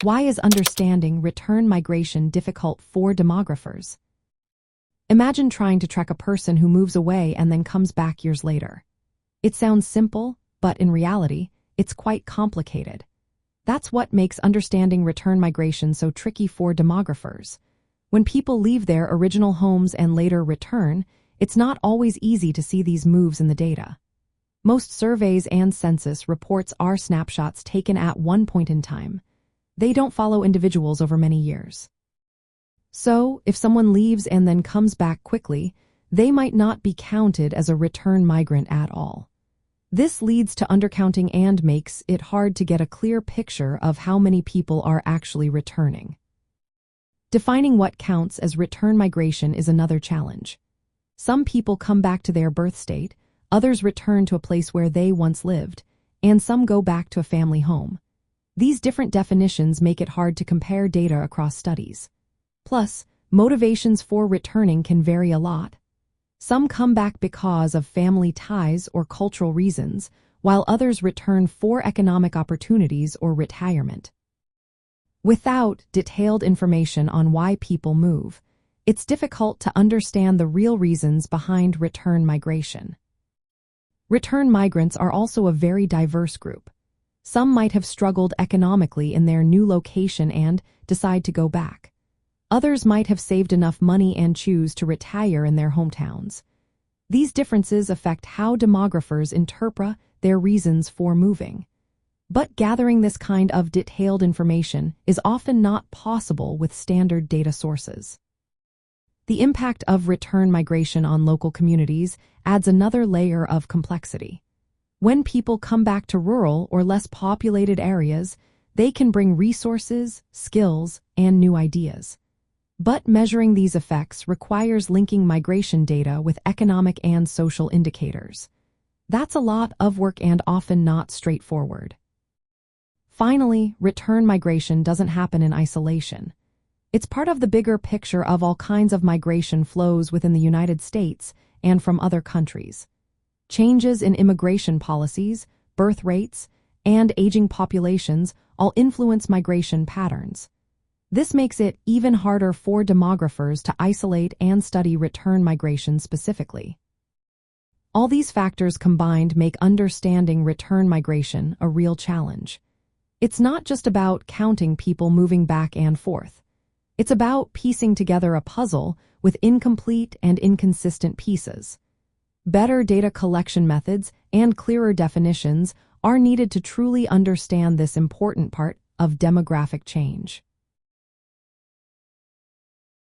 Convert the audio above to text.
Why is understanding return migration difficult for demographers? Imagine trying to track a person who moves away and then comes back years later. It sounds simple, but in reality, it's quite complicated. That's what makes understanding return migration so tricky for demographers. When people leave their original homes and later return, it's not always easy to see these moves in the data. Most surveys and census reports are snapshots taken at one point in time. They don't follow individuals over many years. So, if someone leaves and then comes back quickly, they might not be counted as a return migrant at all. This leads to undercounting and makes it hard to get a clear picture of how many people are actually returning. Defining what counts as return migration is another challenge. Some people come back to their birth state, others return to a place where they once lived, and some go back to a family home. These different definitions make it hard to compare data across studies. Plus, motivations for returning can vary a lot. Some come back because of family ties or cultural reasons, while others return for economic opportunities or retirement. Without detailed information on why people move, it's difficult to understand the real reasons behind return migration. Return migrants are also a very diverse group. Some might have struggled economically in their new location and decide to go back. Others might have saved enough money and choose to retire in their hometowns. These differences affect how demographers interpret their reasons for moving. But gathering this kind of detailed information is often not possible with standard data sources. The impact of return migration on local communities adds another layer of complexity. When people come back to rural or less populated areas, they can bring resources, skills, and new ideas. But measuring these effects requires linking migration data with economic and social indicators. That's a lot of work and often not straightforward. Finally, return migration doesn't happen in isolation. It's part of the bigger picture of all kinds of migration flows within the United States and from other countries. Changes in immigration policies, birth rates, and aging populations all influence migration patterns. This makes it even harder for demographers to isolate and study return migration specifically. All these factors combined make understanding return migration a real challenge. It's not just about counting people moving back and forth. It's about piecing together a puzzle with incomplete and inconsistent pieces. Better data collection methods and clearer definitions are needed to truly understand this important part of demographic change.